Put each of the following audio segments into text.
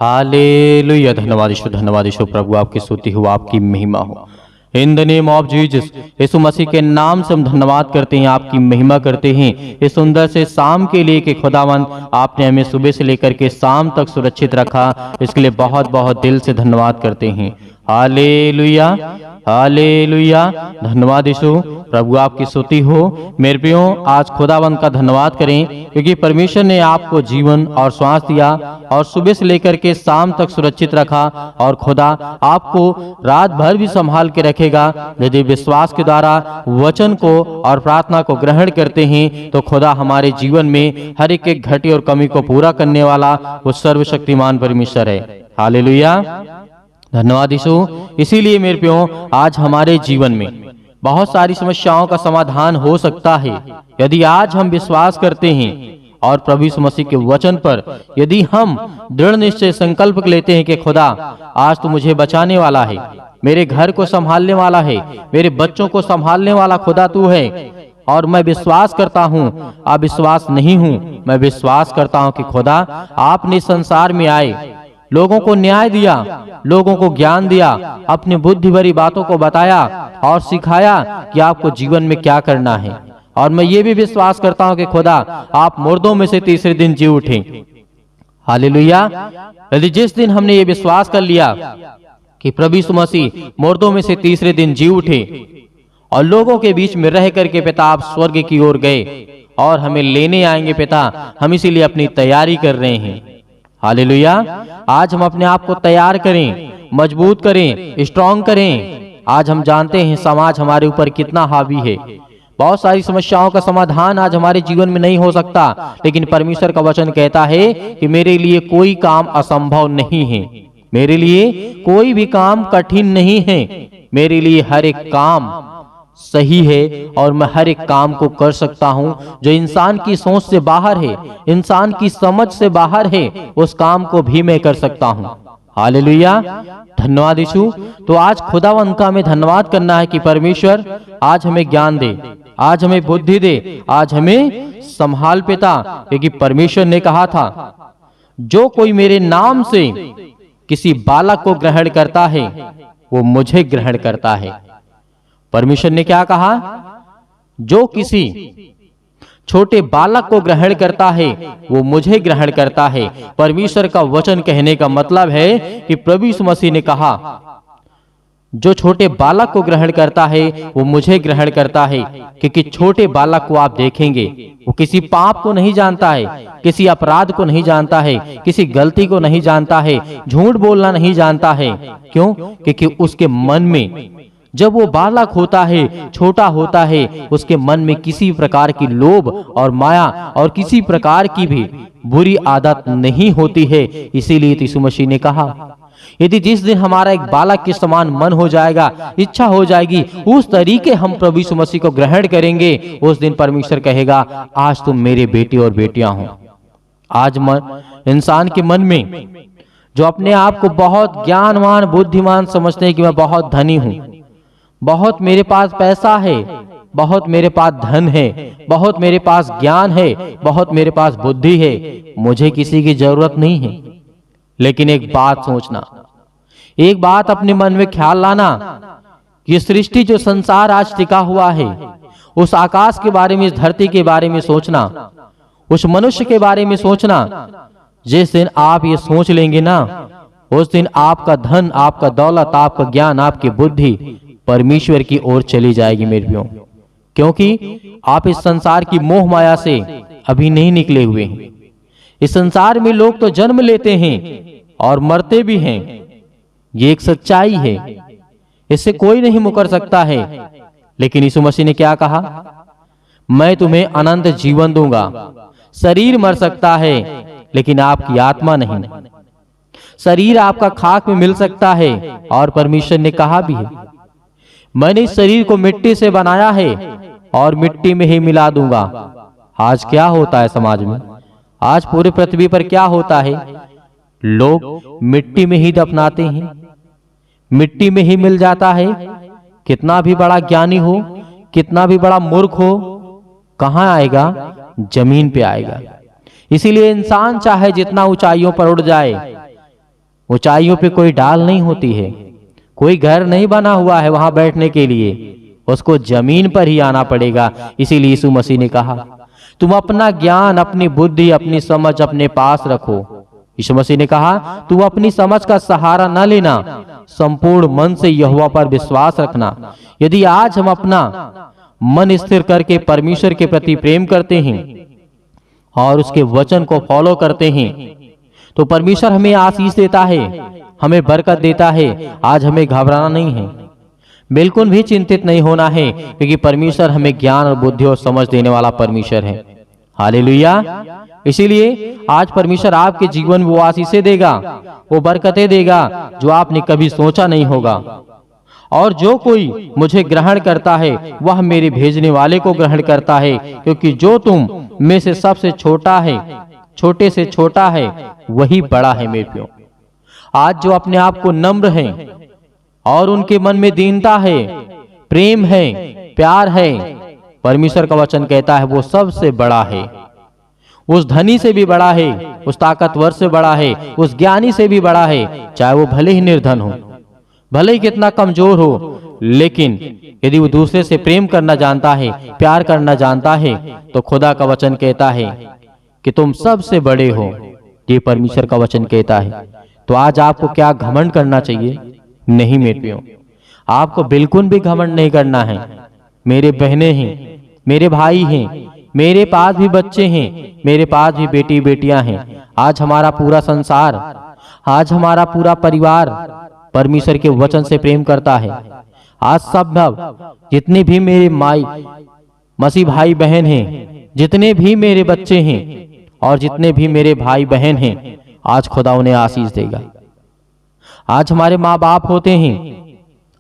Hallelujah. धन्यवाद यीशु प्रभु, आपकी स्तुति हो, आपकी महिमा हो। In the name of Jesus, यीशु मसीह के नाम से हम धन्यवाद करते हैं, आपकी महिमा करते हैं इस सुंदर से शाम के लिए कि खुदावंद आपने हमें सुबह से लेकर के शाम तक सुरक्षित रखा। इसके लिए बहुत बहुत दिल से धन्यवाद करते हैं। Hallelujah hallelujah. धन्यवाद यीशु प्रभु, आपकी स्तुति हो। मेरे प्रियो, आज खुदावंद का धन्यवाद करें क्योंकि परमेश्वर ने आपको जीवन और श्वास दिया और सुबह से लेकर के शाम तक सुरक्षित रखा। और खुदा आपको रात भर भी संभाल के रखेगा। यदि विश्वास के द्वारा वचन को और प्रार्थना को ग्रहण करते हैं तो खुदा हमारे जीवन में हर एक घटी और कमी को पूरा करने वाला वो सर्वशक्तिमान परमेश्वर है। हालेलुया। धन्यवाद यीशु। इसीलिए मेरे प्रियो, आज हमारे जीवन में बहुत सारी समस्याओं का समाधान हो सकता है यदि आज हम विश्वास करते हैं और प्रभु यीशु मसीह के वचन पर यदि हम दृढ़ निश्चय संकल्प लेते हैं कि खुदा आज तो मुझे बचाने वाला है, मेरे घर को संभालने वाला है, मेरे बच्चों को संभालने वाला खुदा तू है। और मैं विश्वास करता हूँ, अविश्वास नहीं हूँ, मैं विश्वास करता हूँ कि खुदा आपने संसार में आए, लोगों को न्याय दिया, लोगों को ज्ञान दिया, अपनी बुद्धि भरी बातों को बताया और सिखाया कि आपको जीवन में क्या करना है। और मैं ये भी विश्वास करता हूँ कि खुदा आप मुर्दों में से तीसरे दिन जी उठे। हालेलुया। यदि जिस दिन हमने ये विश्वास कर लिया कि प्रभु यीशु मसीह मुर्दों में से तीसरे दिन जी उठे और लोगों के बीच में रह करके पिता आप स्वर्ग की ओर गए और हमें लेने आएंगे पिता, हम इसीलिए अपनी तैयारी कर रहे हैं। हालेलुया। आज हम अपने आप को तैयार करें, मजबूत करें, स्ट्रांग करें। आज हम जानते हैं समाज हमारे ऊपर कितना हावी है। बहुत सारी समस्याओं का समाधान आज हमारे जीवन में नहीं हो सकता, लेकिन परमेश्वर का वचन कहता है कि मेरे लिए कोई काम असंभव नहीं है, मेरे लिए कोई भी काम कठिन नहीं है, मेरे लिए हर एक काम सही है और मैं हर एक काम को कर सकता हूं जो इंसान की सोच से बाहर है, इंसान की समझ से बाहर है, उस काम को भी मैं कर सकता हूं। हालेलुया। धन्यवाद यीशु। तो आज खुदावंद का हमें धन्यवाद करना है कि परमेश्वर आज हमें ज्ञान दे, आज हमें बुद्धि दे, आज हमें संभाल पिता, क्योंकि परमेश्वर ने कहा था जो कोई मेरे नाम से किसी बालक को ग्रहण करता है वो मुझे ग्रहण करता है। परमेश्वर ने क्या कहा? जो किसी छोटे बालक को ग्रहण करता है वो मुझे ग्रहण करता है। परमेश्वर का वचन कहने का मतलब है कि प्रभु यीशु मसीह ने कहा जो छोटे बालक को ग्रहण करता है वो मुझे ग्रहण करता है, क्योंकि छोटे बालक को आप देखेंगे वो किसी पाप को नहीं जानता है, किसी अपराध को नहीं जानता है, किसी गलती को नहीं जानता है, झूठ बोलना नहीं जानता है। क्यों? क्योंकि उसके मन में जब वो बालक होता है, छोटा होता है, उसके मन में किसी प्रकार की लोभ और माया और किसी प्रकार की भी बुरी आदत नहीं होती है। इसीलिए यीशु मसीह ने कहा यदि जिस दिन हमारा एक बालक के समान मन हो जाएगा, इच्छा हो जाएगी, उस तरीके हम प्रभु यीशु मसीह को ग्रहण करेंगे, उस दिन परमेश्वर कहेगा आज तुम मेरे बेटे और बेटियां हो। आज इंसान के मन में जो अपने आप को बहुत ज्ञानवान बुद्धिमान समझते हैं कि मैं बहुत धनी हूं, बहुत मेरे पास पैसा है, बहुत मेरे पास धन है, बहुत मेरे पास ज्ञान है, बहुत मेरे पास बुद्धि है, मुझे किसी की जरूरत नहीं है। लेकिन एक बात सोचना, एक बात अपने मन में ख्याल लाना, ये सृष्टि जो संसार आज टिका हुआ है, उस आकाश के बारे में, इस धरती के बारे में सोचना, उस मनुष्य के बारे में सोचना। जिस दिन आप ये सोच लेंगे ना, उस दिन आपका धन, आपका दौलत, आपका ज्ञान, आपकी बुद्धि परमेश्वर की ओर चली जाएगी मेरे प्रियो, क्योंकि आप इस संसार की मोह माया से अभी नहीं निकले हुए हैं। इस संसार में लोग तो जन्म लेते हैं और मरते भी हैं, ये एक सच्चाई है, इससे कोई नहीं मुकर सकता है। लेकिन यीशु मसीह ने क्या कहा? मैं तुम्हें अनंत जीवन दूंगा। शरीर मर सकता है लेकिन आपकी आत्मा नहीं। शरीर आपका खाक में मिल सकता है और परमेश्वर ने कहा भी है मैंने इस शरीर को मिट्टी से बनाया है और मिट्टी में ही मिला दूंगा। आज क्या होता है समाज में? आज पूरी पृथ्वी पर क्या होता है? लोग मिट्टी में ही दफनाते हैं, मिट्टी में ही मिल जाता है। कितना भी बड़ा ज्ञानी हो, कितना भी बड़ा मूर्ख हो, कहां आएगा? जमीन पे आएगा। इसीलिए इंसान चाहे जितना ऊंचाइयों पर उड़ जाए, ऊंचाइयों पे कोई डाल नहीं होती है, कोई घर नहीं बना हुआ है वहां बैठने के लिए, उसको जमीन पर ही आना पड़ेगा। इसीलिए यीशु मसीह ने कहा तुम अपना ज्ञान, अपनी बुद्धि, अपनी समझ अपने पास रखो। यीशु मसीह ने कहा तू अपनी समझ का सहारा न लेना, संपूर्ण मन से यहोवा पर विश्वास रखना। यदि आज हम अपना मन स्थिर करके परमेश्वर के प्रति प्रेम करते हैं और उसके वचन को फॉलो करते हैं तो परमेश्वर हमें आशीष देता है, हमें बरकत देता है। आज हमें घबराना नहीं है, बिल्कुल भी चिंतित नहीं होना है, क्योंकि परमेश्वर हमें ज्ञान और बुद्धि और समझ देने वाला परमेश्वर है। हालेलुया। इसीलिए आज परमेश्वर आपके जीवन में वो आशीषें देगा, वो बरकतें देगा जो आपने कभी सोचा नहीं होगा। और जो कोई मुझे ग्रहण करता है वह मेरे भेजने वाले को ग्रहण करता है, क्योंकि जो तुम में से सबसे छोटा है, छोटे से छोटा है, वही बड़ा है मेरे प्रियो। आज जो अपने आप को नम्र है और उनके मन में दीनता है, प्रेम है, प्यार है, परमेश्वर का वचन कहता है वो सबसे बड़ा है, उस धनी से भी बड़ा है, उस ताकतवर से बड़ा है, उस ज्ञानी से भी बड़ा है, चाहे वो भले ही निर्धन हो, भले ही कितना कमजोर हो, लेकिन यदि वो दूसरे से प्रेम करना जानता है, प्यार करना जानता है, तो खुदा का वचन कहता है कि तुम सबसे बड़े हो। ये परमेश्वर का वचन कहता है। तो आज आपको क्या घमंड करना चाहिए? नहीं मेरे प्रियो, आपको बिल्कुल भी घमंड नहीं करना है। मेरे बहनें हैं, मेरे भाई हैं, मेरे पास भी बच्चे हैं, मेरे पास भी बेटी बेटियां हैं। आज हमारा पूरा संसार, आज हमारा पूरा परिवार परमेश्वर के वचन से प्रेम करता है। आज सब जितने भी मेरे माई मसीह भाई बहन हैं, जितने भी मेरे बच्चे हैं और जितने भी मेरे भाई बहन हैं, आज खुदा उन्हें आशीष देगा। आज हमारे माँ बाप होते हैं,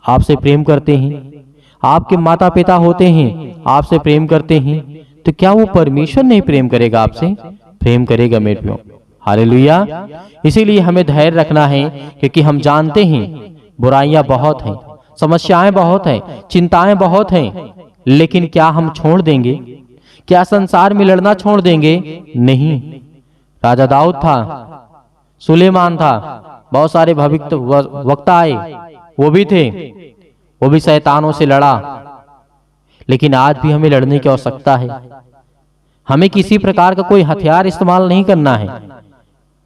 आपसे प्रेम करते हैं, आपके माता पिता होते हैं, आपसे प्रेम करते हैं, तो क्या वो परमेश्वर नहीं प्रेम करेगा? आपसे प्रेम करेगा मेरे प्रियो। हालेलुया। इसीलिए हमें धैर्य रखना है, क्योंकि हम जानते हैं बुराइयां बहुत हैं, समस्याएं बहुत हैं, चिंताएं बहुत हैं, लेकिन क्या हम छोड़ देंगे? क्या संसार में लड़ना छोड़ देंगे? नहीं। राजा दाऊद था, सुलेमान था, बहुत सारे भविष्य वक्ता आए, वो भी थे, वो भी शैतानों से लड़ा। लेकिन आज भी हमें लड़ने की आवश्यकता है। हमें किसी प्रकार का कोई हथियार इस्तेमाल नहीं करना है,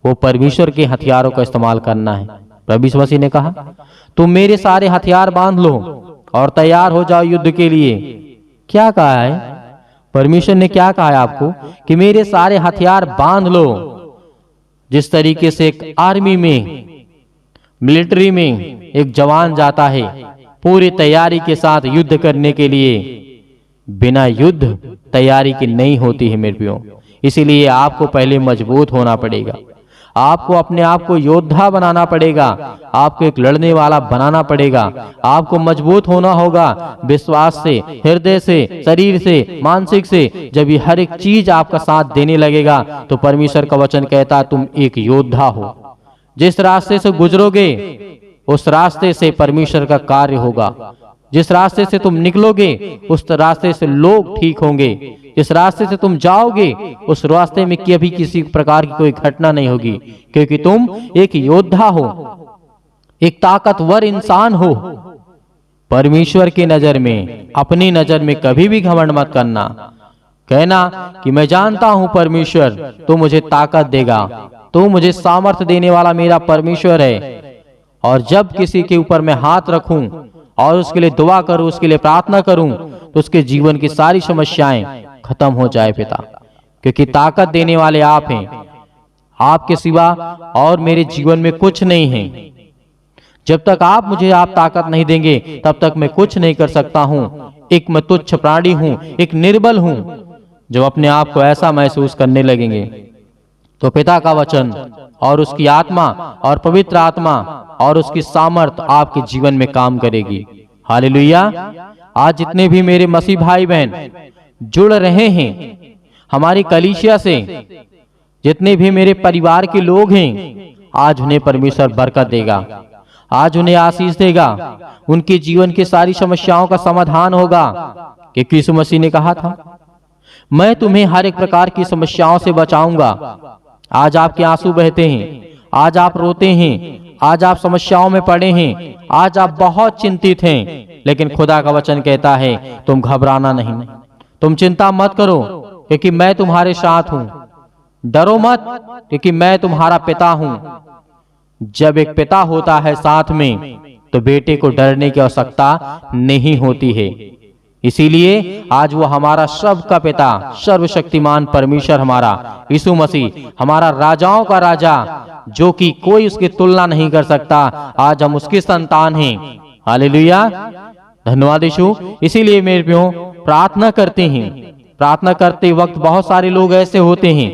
वो परमेश्वर के हथियारों का इस्तेमाल करना है। प्रभु यीशु मसीह ने कहा तुम मेरे सारे हथियार बांध लो और तैयार हो जाओ युद्ध के लिए। क्या कहा है परमेश्वर ने? क्या कहा है आपको? कि मेरे सारे हथियार बांध लो। जिस तरीके से एक आर्मी में, मिलिट्री में एक जवान जाता है पूरी तैयारी के साथ युद्ध करने के लिए, बिना युद्ध तैयारी की नहीं होती है मेरे प्रियो। इसीलिए आपको पहले मजबूत होना पड़ेगा, आपको अपने आप को योद्धा बनाना पड़ेगा, आपको एक लड़ने वाला बनाना पड़ेगा। आपको मजबूत होना होगा विश्वास से, हृदय से, शरीर से, मानसिक से। जब ये हर एक चीज आपका साथ देने लगेगा तो परमेश्वर का वचन कहता है तुम एक योद्धा हो। जिस रास्ते से गुजरोगे उस रास्ते से परमेश्वर का कार्य होगा। जिस रास्ते से तुम निकलोगे उस रास्ते से लोग ठीक होंगे। जिस रास्ते से तुम जाओगे उस रास्ते में कभी किसी प्रकार की कोई घटना नहीं होगी, क्योंकि तुम एक योद्धा हो, एक ताकतवर इंसान हो। परमेश्वर की नजर में, अपनी नजर में कभी भी घमंड मत करना। कहना कि मैं जानता हूं परमेश्वर तो मुझे ताकत देगा, तो मुझे सामर्थ्य देने वाला मेरा परमेश्वर है। और जब किसी के ऊपर मैं हाथ रखूं और उसके लिए दुआ करूं, उसके लिए प्रार्थना करूं, तो उसके जीवन की सारी समस्याएं खत्म हो जाए पिता, क्योंकि ताकत देने वाले आप हैं। आपके सिवा और मेरे जीवन में कुछ नहीं है। जब तक आप मुझे ताकत नहीं देंगे तब तक मैं कुछ नहीं कर सकता हूं। एक मैं तुच्छ प्राणी हूं, एक निर्बल हूं। जब अपने आप को ऐसा महसूस करने लगेंगे तो पिता का वचन और उसकी आत्मा और पवित्र आत्मा और उसकी सामर्थ आपके जीवन में काम करेगी। हालेलुया। आज जितने भी मेरे मसीह भाई बहन जुड़ रहे हैं हमारी कलीसिया से, जितने भी मेरे परिवार के लोग हैं, आज उन्हें परमेश्वर बरकत देगा, आज उन्हें आशीष देगा। उनके जीवन की सारी समस्याओं का समाधान होगा, क्योंकि यीशु मसीह ने कहा था मैं तुम्हें हर एक प्रकार की समस्याओं से बचाऊंगा। आज आपके आंसू बहते हैं, आज आप रोते हैं, आज आप समस्याओं में पड़े हैं, आज आप बहुत चिंतित हैं, लेकिन खुदा का वचन कहता है तुम घबराना नहीं, तुम चिंता मत करो क्योंकि मैं तुम्हारे साथ हूं। डरो मत क्योंकि मैं तुम्हारा पिता हूं। जब एक पिता होता है साथ में तो बेटे को डरने की आवश्यकता नहीं होती है। इसीलिए आज वो हमारा सबका पिता, सर्वशक्तिमान परमेश्वर, हमारा यीशु मसीह, हमारा राजाओं का राजा, जो कि कोई उसकी तुलना नहीं कर सकता, आज हम उसकी संतान हैं। हालेलुया, धन्यवाद यीशु। इसीलिए मेरे प्रियो प्रार्थना करते हैं। प्रार्थना करते वक्त बहुत सारे लोग ऐसे होते हैं,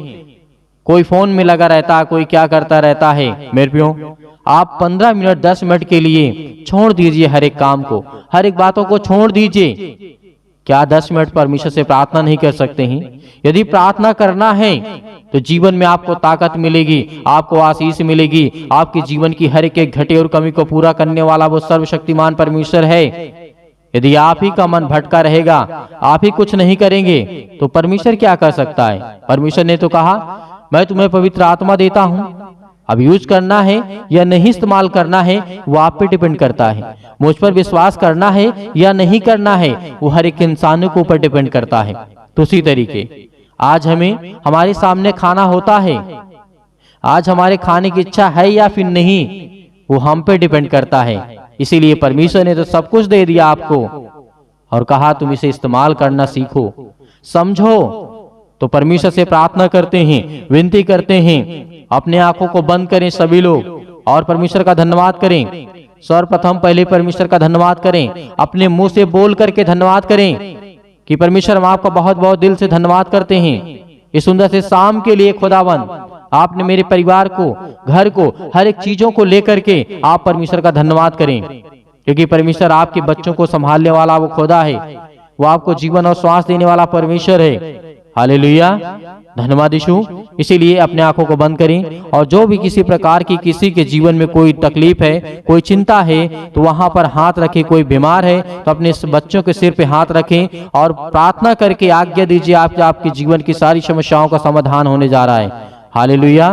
कोई फोन में लगा रहता, कोई क्या करता रहता है। मेरे प्रियो आप 15 मिनट 10 मिनट के लिए छोड़ दीजिए हर एक काम को, हर एक बातों को छोड़ दीजिए। क्या 10 मिनट परमेश्वर से प्रार्थना नहीं कर सकते हैं? यदि प्रार्थना करना है तो जीवन में आपको ताकत मिलेगी, आपको आशीष मिलेगी। आपके जीवन की हर एक घटे और कमी को पूरा करने वाला वो सर्वशक्तिमान परमेश्वर है। यदि आप ही का मन भटका रहेगा, आप ही कुछ नहीं करेंगे, तो परमेश्वर क्या कर सकता है? परमेश्वर ने तो कहा मैं तुम्हें पवित्र आत्मा देता हूं। अब यूज करना है या नहीं इस्तेमाल करना है वो आप पे डिपेंड करता है। मुझ पर विश्वास करना है या नहीं करना है वो हर एक इंसान के ऊपर डिपेंड करता है। तो उसी तरीके आज हमें हमारे सामने खाना होता है, आज हमारे खाने की इच्छा है या फिर नहीं, वो हम पे डिपेंड करता है। इसीलिए परमेश्वर ने तो सब कुछ दे दिया आपको और कहा तुम इसे इस्तेमाल करना सीखो, समझो। तो परमेश्वर से प्रार्थना करते हैं, विनती करते हैं, अपने आंखों को बंद करें सभी लोग और परमेश्वर का धन्यवाद करें। सर्वप्रथम पहले परमेश्वर का धन्यवाद करें, अपने मुंह से बोल करके धन्यवाद करें कि परमेश्वर हम आपका बहुत बहुत दिल से धन्यवाद करते हैं इस सुंदर से शाम के लिए। खुदावन आपने मेरे परिवार को, घर को, हर एक चीजों को लेकर के आप परमेश्वर का धन्यवाद करें, क्योंकि परमेश्वर आपके बच्चों को संभालने वाला वो खुदा है, वो आपको जीवन और श्वास देने वाला परमेश्वर है। हालेलुया, धन्यवाद यीशु। इसीलिए अपने आंखों को बंद करें और जो भी किसी प्रकार की किसी के जीवन में कोई तकलीफ है, कोई चिंता है, तो वहां पर हाथ रखें। कोई बीमार है तो अपने बच्चों के सिर पे हाथ रखें और प्रार्थना करके आज्ञा दीजिए आपके जीवन की सारी समस्याओं का समाधान होने जा रहा है। हालेलुया,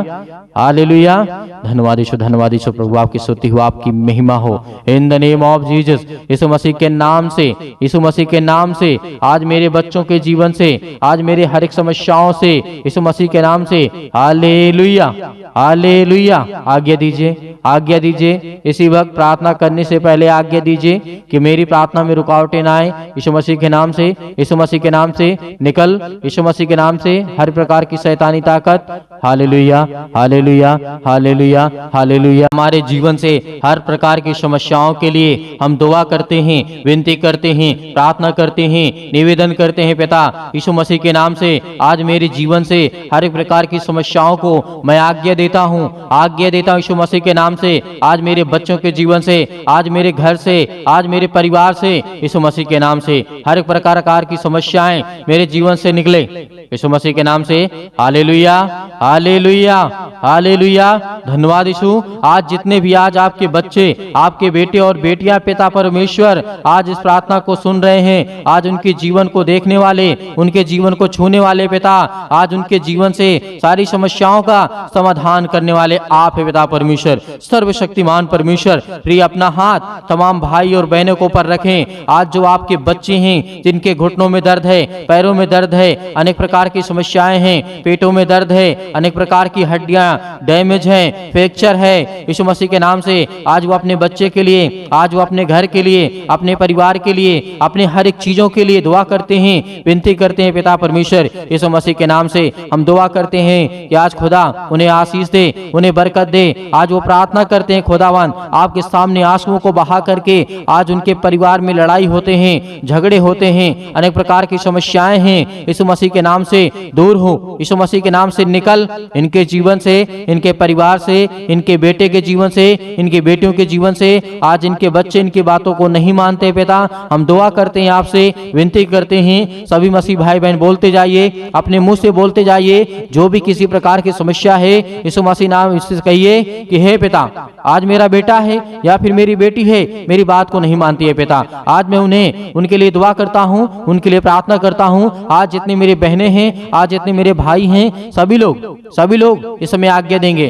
हालेलुया, धन्यवाद यीशु, धन्यवाद यीशु। प्रभु आपकी स्तुति हो, आपकी महिमा हो। In the name of Jesus, यीशु मसीह के नाम से, यीशु मसीह के नाम से आज मेरे बच्चों के जीवन से, आज मेरे हर एक समस्याओं से, यीशु मसीह के नाम से, हालेलुया, हालेलुया। आज्ञा दीजिए, आज्ञा दीजिए। इसी वक्त प्रार्थना करने से पहले आज्ञा दीजिए कि मेरी प्रार्थना में रुकावटें ना आए। यीशु मसीह के नाम से, यीशु मसीह के नाम से निकल, यीशु मसीह के नाम से हर प्रकार की शैतानी ताकत, हालेलुया, हालेलुया, हालेलुया, हालेलुया। हमारे जीवन से हर प्रकार की समस्याओं के लिए हम दुआ करते हैं, विनती करते हैं, प्रार्थना करते हैं, निवेदन करते हैं। पिता यीशु मसीह के नाम से आज मेरे जीवन से हर एक प्रकार की समस्याओं को मैं आज्ञा देता हूँ, आज्ञा देता हूँ यीशु मसीह के नाम से। आज मेरे बच्चों के जीवन से, आज मेरे घर से, आज मेरे परिवार से, यीशु मसीह के नाम से हर एक प्रकार की समस्याएं मेरे जीवन से निकले यीशु मसीह के नाम से। हालेलुया, हालेलुया, हालेलुया, धन्यवाद यीशु। आज जितने भी आज आपके बच्चे, आपके बेटे और बेटियां पिता परमेश्वर आज इस प्रार्थना को सुन रहे हैं, आज उनके जीवन को देखने वाले, उनके जीवन को छूने वाले पिता, आज उनके जीवन से सारी समस्याओं का समाधान करने वाले आप है पिता परमेश्वर, सर्वशक्तिमान परमेश्वर। प्रिय अपना हाथ तमाम भाई और बहनों को पर रखें। आज जो आपके बच्चे हैं जिनके घुटनों में दर्द है, पैरों में दर्द है, अनेक प्रकार की समस्याएं हैं, पेटों में दर्द है, अनेक प्रकार की हड्डियां डैमेज हैं, फ्रैक्चर है, यीशु मसीह के नाम से आज वो अपने बच्चे के लिए, आज वो अपने घर के लिए, अपने परिवार के लिए, अपने हर एक चीजों के लिए दुआ करते हैं, विनती करते हैं पिता परमेश्वर। यीशु मसीह के नाम से हम दुआ करते हैं कि आज खुदा उन्हें आशीष दे, उन्हें बरकत दे। आज वो प्रार्थना करते हैं खुदावन आपके सामने आंसुओं को बहा करके, आज उनके परिवार में लड़ाई होते हैं, झगड़े होते हैं, अनेक प्रकार की समस्याएं हैं, यीशु मसीह के नाम से दूर हो, यीशु मसीह के नाम से निकल, इनके जीवन से, इनके परिवार से, इनके बेटे के जीवन से, इनके बेटियों के जीवन से। आज इनके बच्चे इनकी बातों को नहीं मानते पिता, हम दुआ करते हैं आपसे, विनती करते हैं। सभी मसीह भाई बहन बोलते जाइए, अपने मुंह से बोलते जाइए, जो भी किसी प्रकार की समस्या है यीशु मसीह नाम इससे कहिए कि हे पिता आज मेरा बेटा है या फिर मेरी बेटी है, मेरी बात को नहीं मानती है पिता, आज मैं उन्हें उनके लिए दुआ करता हूँ, उनके लिए प्रार्थना करता हूँ। आज जितने मेरे बहनें हैं, आज जितने मेरे भाई हैं, सभी लोग इस समय आज्ञा देंगे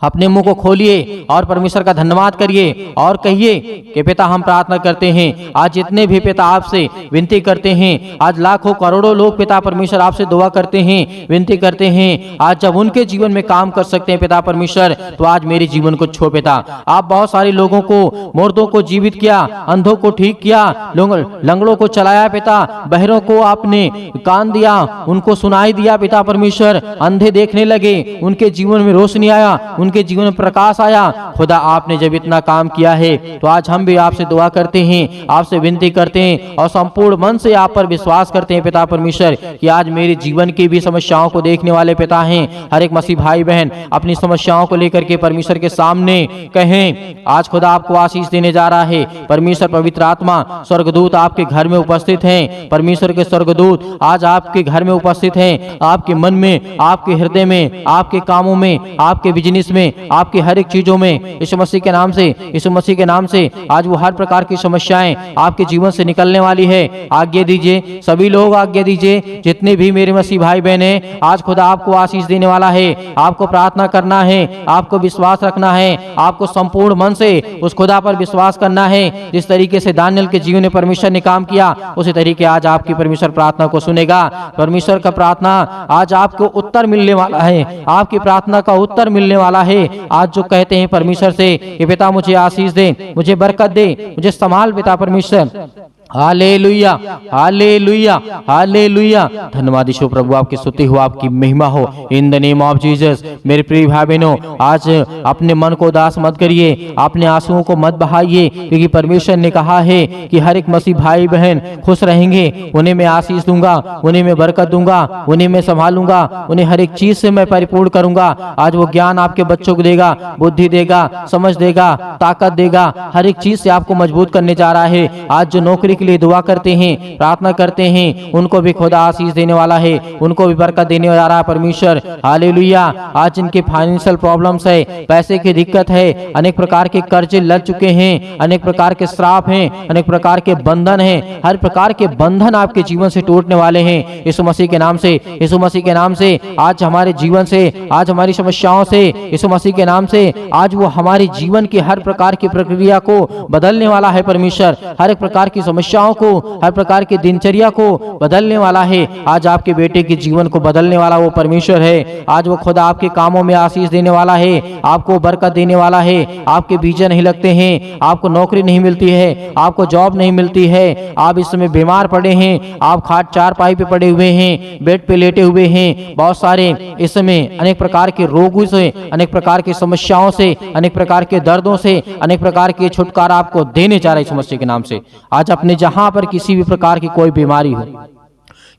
अपने मुंह को खोलिए और परमेश्वर का धन्यवाद करिए और कहिए कि पिता हम प्रार्थना करते हैं। आज जितने भी पिता आपसे विनती करते हैं, आज लाखों करोड़ों लोग पिता परमेश्वर आपसे दुआ करते हैं, विनती करते हैं। आज जब उनके जीवन में काम कर सकते हैं पिता परमेश्वर, तो आज मेरे जीवन को छो पिता। आप बहुत सारे लोगों को, मुर्दों को जीवित किया, अंधों को ठीक किया, लंगड़ों को चलाया पिता, बहरों को आपने कान दिया, उनको सुनाई दिया पिता परमेश्वर, अंधे देखने लगे, उनके जीवन में रोशनी आया, उनके जीवन में प्रकाश आया। खुदा आपने जब इतना काम किया है, तो आज हम भी आपसे दुआ करते हैं, आपसे विनती करते हैं और संपूर्ण मन से आप पर विश्वास करते हैं पिता परमेश्वर कि आज मेरे जीवन की भी समस्याओं को देखने वाले पिता हैं। हर एक मसीह भाई बहन अपनी समस्याओं को लेकर के परमेश्वर के सामने कहें। आज खुदा आपको आशीष देने जा रहा है। परमेश्वर पवित्र आत्मा स्वर्गदूत आपके घर में उपस्थित हैं। परमेश्वर के स्वर्गदूत आज आपके घर में उपस्थित हैं, आपके मन में, आपके हृदय में, आपके कामों में, आपके बिजनेस में, आपकी हर एक चीजों में, यीशु मसीह के नाम से, यीशु मसीह के नाम से आज वो हर प्रकार की समस्याएं आपके जीवन से निकलने वाली है। आज्ञा दीजिए, सभी लोग आज्ञा दीजिए, जितने भी मेरे मसीह भाई बहन हैं, आज खुदा आपको आशीष देने वाला है। आपको प्रार्थना करना है, आपको विश्वास रखना है, आपको संपूर्ण मन से उस खुदा पर विश्वास करना है। जिस तरीके से दानियेल के जीवन में परमेश्वर ने काम किया, उसी तरीके आज आपकी परमेश्वर प्रार्थना को सुनेगा। परमेश्वर का प्रार्थना आज आपको उत्तर मिलने वाला है, आपकी प्रार्थना का उत्तर मिलने वाला है। आज जो कहते हैं परमेश्वर से कि पिता मुझे आशीष दे, मुझे बरकत दे, मुझे संभाल पिता परमेश्वर। Hallelujah, hallelujah, hallelujah. धन्यवाद यीशु प्रभु, आपकी स्तुति हो, आपकी महिमा हो। In the name of Jesus. मेरे प्रिय भाई बहनों, आज अपने मन को उदास मत करिए, अपने आंसुओं को मत बहाइए, क्योंकि परमेश्वर ने कहा है कि हर एक मसीह भाई बहन खुश रहेंगे। उन्हें मैं आशीष दूंगा, उन्हें मैं बरकत दूंगा, उन्हें मैं संभालूंगा, उन्हें हर एक चीज से मैं परिपूर्ण करूंगा। आज वो ज्ञान आपके बच्चों को देगा, बुद्धि देगा, समझ देगा, ताकत देगा, हर एक चीज से आपको मजबूत करने जा रहा है। आज जो नौकरी के लिए दुआ करते हैं, प्रार्थना करते हैं, उनको भी खुदा आशीष देने वाला है, उनको भी बरकत देने जा रहा है परमेश्वर। हालेलुया। आज जिनके फाइनेंशियल प्रॉब्लम्स है, पैसे की दिक्कत है, अनेक प्रकार के कर्जे लग चुके हैं, अनेक प्रकार के श्राप हैं, अनेक प्रकार के बंधन हैं, हर प्रकार के बंधन आपके जीवन से टूटने वाले हैं यीशु मसीह के नाम से। यीशु मसीह के नाम से आज हमारे जीवन से, आज हमारी समस्याओं से, यीशु मसीह के नाम से आज वो हमारे जीवन की हर प्रकार की प्रक्रिया को बदलने वाला है परमेश्वर। हर एक प्रकार की समस्याओं को, हर प्रकार की दिनचर्या को बदलने वाला है। आज आपके बेटे के जीवन को बदलने वाला वो परमेश्वर है। आज वो खुदा आपके कामों में आशीष देने वाला है, आपको बरकत देने वाला है। आपके वीजा नहीं लगते हैं, आपको नौकरी नहीं मिलती है, आपको जॉब नहीं मिलती है, आप इस समय बीमार पड़े हैं, आप खाट चारपाई पे पड़े हुए हैं, बेड पे लेटे हुए हैं, बहुत सारे इस समय अनेक प्रकार के रोगों से, अनेक प्रकार की समस्याओं से, अनेक प्रकार के दर्दों से, अनेक प्रकार के छुटकारा आपको देने जा रहा है यीशु मसीह के नाम से। आज अपने जहां पर किसी भी प्रकार की कोई बीमारी हो,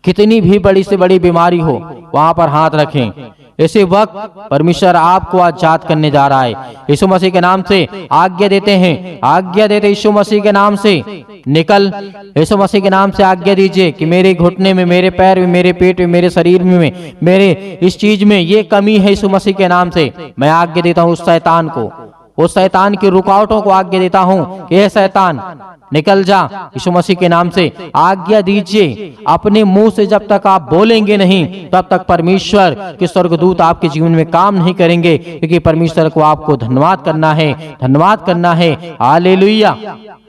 कितनी भी बड़ी से बड़ी बीमारी हो, वहां पर हाथ रखें। इसी वक्त परमेश्वर आपको आजाद करने जा रहा है यीशु मसीह के नाम से। आज्ञा देते हैं, आज्ञा देते यीशु मसीह के नाम से, निकल। यीशु मसीह के नाम से आज्ञा दीजिए कि मेरे घुटने में, मेरे पैर में, मेरे पेट में, मेरे शरीर में, मेरे इस चीज में ये कमी है, यीशु मसीह के नाम से मैं आज्ञा देता हूँ उस शैतान को, उस शैतान की रुकावटों को आज्ञा देता हूं कि हे शैतान निकल जा यीशु मसीह के नाम से। आज्ञा दीजिए। अपने मुंह से जब तक आप बोलेंगे नहीं, तब तक परमेश्वर के स्वर्गदूत आपके जीवन में काम नहीं करेंगे, क्योंकि परमेश्वर को आपको धन्यवाद करना है, धन्यवाद करना है। Hallelujah,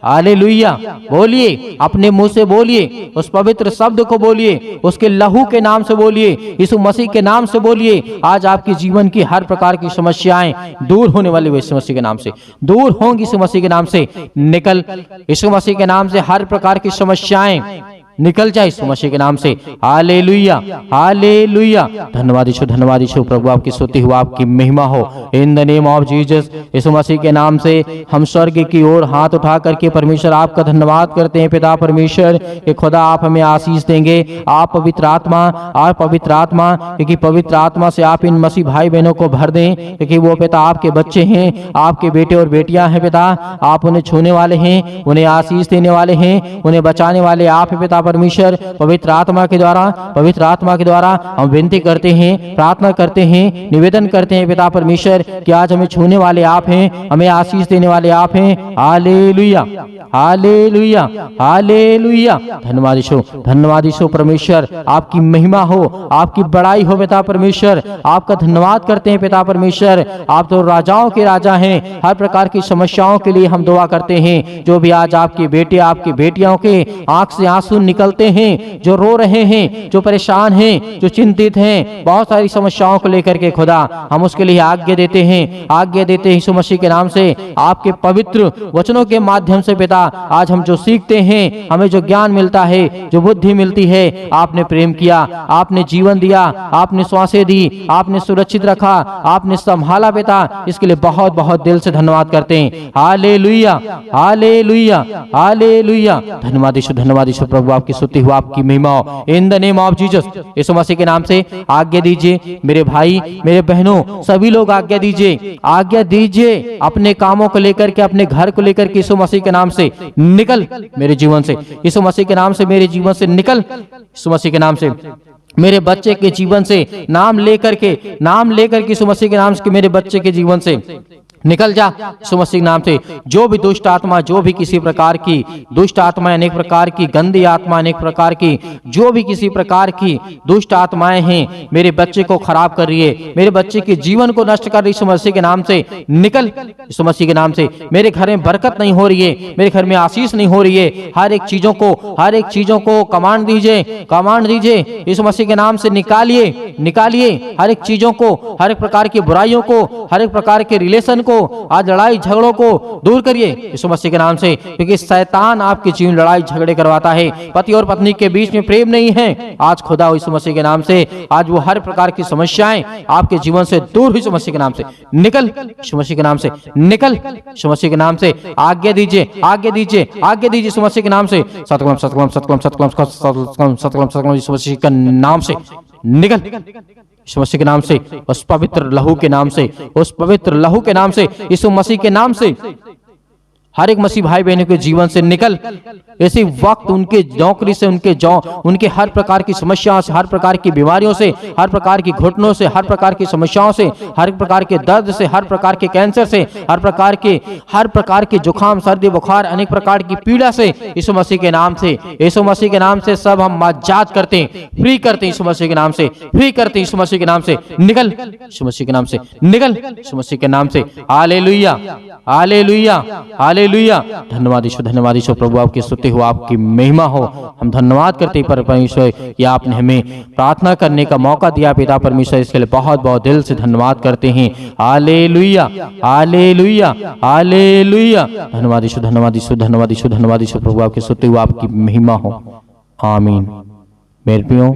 hallelujah. बोलिए, अपने मुंह से बोलिए, उस पवित्र शब्द को बोलिए, उसके लहू के नाम से बोलिए, यीशु मसीह के नाम से बोलिए। आज आपके जीवन की हर प्रकार की समस्याएं दूर होने वाली यीशु मसीह के नाम से दूर होंगी, यीशु मसीह के नाम से निकल। यीशु मसीह के नाम से हर प्रकार की समस्याएं निकल जाए यीशु मसीह के नाम से। Hallelujah, hallelujah. धन्यवाद यीशु, धन्यवाद यीशु प्रभु, आपकी स्तुति हो, आपकी महिमा हो। In the name of Jesus. यीशु मसीह के नाम से हम स्वर्ग की ओर हाथ उठा करके परमेश्वर आपका धन्यवाद करते हैं पिता परमेश्वर कि खुदा आप हमें आशीष देंगे। आप पवित्र आत्मा, आप पवित्र आत्मा, क्योंकि पवित्र आत्मा से आप इन मसीह भाई बहनों को भर दें, क्योंकि वो पिता आपके बच्चे हैं, आपके बेटे और बेटियां हैं पिता। आप उन्हें छूने वाले हैं, उन्हें आशीष देने वाले हैं, उन्हें बचाने वाले आप हैं पिता परमेश्वर पवित्र आत्मा के द्वारा हम विनती करते हैं, प्रार्थना करते हैं, निवेदन करते हैं पिता परमेश्वर कि आज हमें छूने वाले आप हैं, हमें आशीष देने वाले आप हैं। Hallelujah, hallelujah, hallelujah. धन्यवाद यीशु परमेश्वर, आपकी महिमा हो, आपकी बड़ाई हो पिता परमेश्वर। आपका धन्यवाद करते हैं पिता परमेश्वर। आप तो राजाओं के राजा हैं। हर प्रकार की समस्याओं के लिए हम दुआ करते हैं। जो भी आज आपके बेटे आपकी बेटियों के आंख से आंसू निकलते हैं, जो रो रहे हैं, जो परेशान हैं, जो चिंतित हैं, बहुत सारी समस्याओं को लेकर के खुदा हम उसके लिए आज्ञा देते हैं यीशु मसीह के नाम से। आपके पवित्र वचनों के माध्यम से पिता आज हम जो सीखते हैं, हमें जो ज्ञान मिलता है, जो बुद्धि मिलती है, आपने प्रेम किया, आपने जीवन दिया, आपने श्वासें दी, आपने सुरक्षित रखा, आपने संभाला पिता, इसके लिए बहुत बहुत दिल से धन्यवाद करते हैं। Hallelujah, hallelujah, hallelujah. धन्यवाद यीशु प्रभु, आपकी स्तुति हो, आपकी महिमा हो। In the name of Jesus, यीशु मसीह के नाम से आज्ञा दीजिए मेरे भाई मेरे बहनों, सभी लोग आज्ञा दीजिए अपने कामों को लेकर के, अपने घर को लेकर के, यीशु मसीह के नाम से निकल मेरे जीवन से, यीशु मसीह के नाम से मेरे जीवन से निकल, यीशु मसीह के नाम से मेरे बच्चे के जीवन से, नाम लेकर के यीशु मसीह के नाम से मेरे बच्चे के जीवन से निकल जा यीशु मसीह के नाम से। जो भी दुष्ट आत्मा, जो भी किसी प्रकार की दुष्ट आत्मा, अनेक प्रकार की गंदी आत्मा, अनेक प्रकार की जो भी किसी प्रकार की दुष्ट आत्माएं हैं, मेरे बच्चे को खराब कर रही है, मेरे बच्चे के जीवन को नष्ट कर रही है, यीशु मसीह के नाम से निकल, यीशु मसीह के नाम से। मेरे घर में बरकत नहीं हो रही है, मेरे घर में आशीष नहीं हो रही है, हर एक चीजों को कमांड दीजिए यीशु मसीह के नाम से। निकालिए हर एक चीजों को, हर एक प्रकार की बुराइयों को, हर एक प्रकार के रिलेशन को, आज लड़ाई झगड़ों को दूर करिए यीशु मसीह के नाम से, क्योंकि शैतान आपके जीवन लड़ाई झगड़े करवाता है। पति और पत्नी के बीच में प्रेम नहीं है। आज खुदा यीशु मसीह के नाम से आज वो हर प्रकार की समस्याएं आपके जीवन से दूर, यीशु मसीह के नाम से निकल, यीशु मसीह के नाम से निकल, यीशु मसीह के नाम से आज्ञा दीजिए यीशु मसीह के नाम से। सतकलम यीशु मसीह के नाम से निकल, यीशु मसीह के नाम से, उस पवित्र लहू के नाम से, यीशु मसीह के नाम से हर एक मसीह भाई बहनों के जीवन से निकल। इसी वक्त उनके नौकरी से, उनके हर प्रकार की समस्याओं से, हर प्रकार की बीमारियों से, हर प्रकार की घुटनों से, हर प्रकार की समस्याओं से, हर प्रकार के दर्द से, हर प्रकार के कैंसर से, हर प्रकार के जुकाम सर्दी बुखार, अनेक प्रकार की पीड़ा से यीशु मसीह के नाम से सब हम आजाद करते हैं, फ्री करते हैं यीशु मसीह के नाम से, फ्री करते हैं यीशु मसीह के नाम से। निकल यीशु मसीह के नाम से, निकल यीशु मसीह के नाम से। Hallelujah, hallelujah, hallelujah. धन्यवाद यीशु प्रभु, आपकी स्तुति हो, आपकी महिमा हो। हम धन्यवाद करते हैं परमेश्वर कि आपने हमें प्रार्थना करने का मौका दिया पिता परमेश्वर, इसके लिए बहुत बहुत दिल से धन्यवाद करते हैं। Hallelujah, hallelujah, hallelujah. धन्यवाद यीशु प्रभु, आपकी स्तुति हो, आपकी महिमा हो। आमीन। मेरे प्रियो,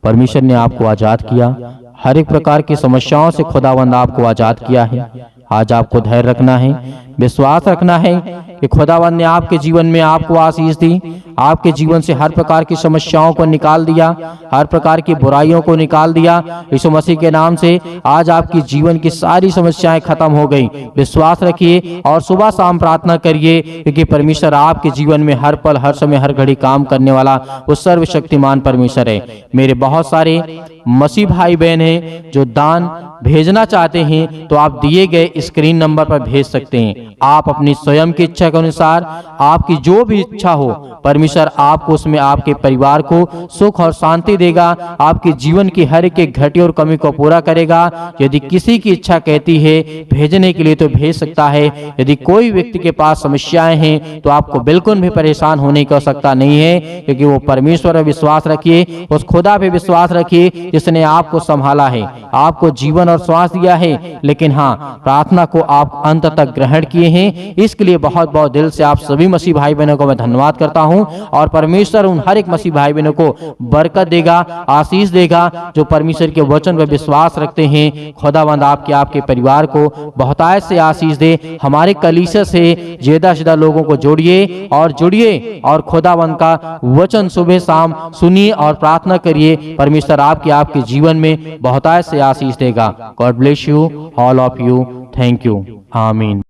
परमेश्वर ने आपको आजाद किया, हर एक प्रकार की समस्याओं से खुदावंद आपको आजाद किया है। आज आपको धैर्य रखना है, विश्वास रखना है कि खुदावंद ने आपके जीवन में आपको आशीष दी, आपके जीवन से हर प्रकार की समस्याओं को निकाल दिया, हर प्रकार की बुराइयों को निकाल दिया यीशु मसीह के नाम से। आज आपकी जीवन की सारी समस्याएं खत्म हो गई। विश्वास रखिए और सुबह शाम प्रार्थना करिए, क्योंकि परमेश्वर आपके जीवन में हर पल, हर समय, हर घड़ी काम करने वाला वो सर्वशक्तिमान परमेश्वर है। मेरे बहुत सारे मसीह भाई बहन हैं जो दान भेजना चाहते हैं, तो आप दिए गए स्क्रीन नंबर पर भेज सकते हैं। आप अपनी स्वयं की इच्छा के अनुसार, आपकी जो भी इच्छा हो, परमेश्वर आपको उसमें आपके परिवार को सुख और शांति देगा, आपके जीवन की हर एक घटी और कमी को पूरा करेगा। यदि किसी की इच्छा कहती है भेजने के लिए तो भेज सकता है। यदि कोई व्यक्ति के पास समस्याएं हैं तो आपको बिल्कुल भी परेशान होने की आवश्यकता नहीं है, क्योंकि वो परमेश्वर पर विश्वास रखिए, उस खुदा पे विश्वास रखिए जिसने आपको संभाला है, आपको जीवन और श्वास दिया है, लेकिन हाँ, प्रार्थना को आप अंत तक ग्रहण किए हैं। इसके लिए बहुत बहुत दिल से आप सभी मसीह भाई बहनों को मैं धन्यवाद करता हूं, और परमेश्वर उन हर एक मसीह भाई बहनों को बरकत देगा, आशीष देगा, जो परमेश्वर के वचन पर विश्वास रखते हैं। खुदावंद आपके परिवार को बहुतायत से आशीष दे। हमारे कलीसिया से ज्यादा लोगों को जुड़िए और खुदावंद का वचन सुबह शाम सुनिए और प्रार्थना करिए। परमेश्वर आपके जीवन में बहुतायत से आशीष देगा। God bless you, all of you. Thank you. आमीन।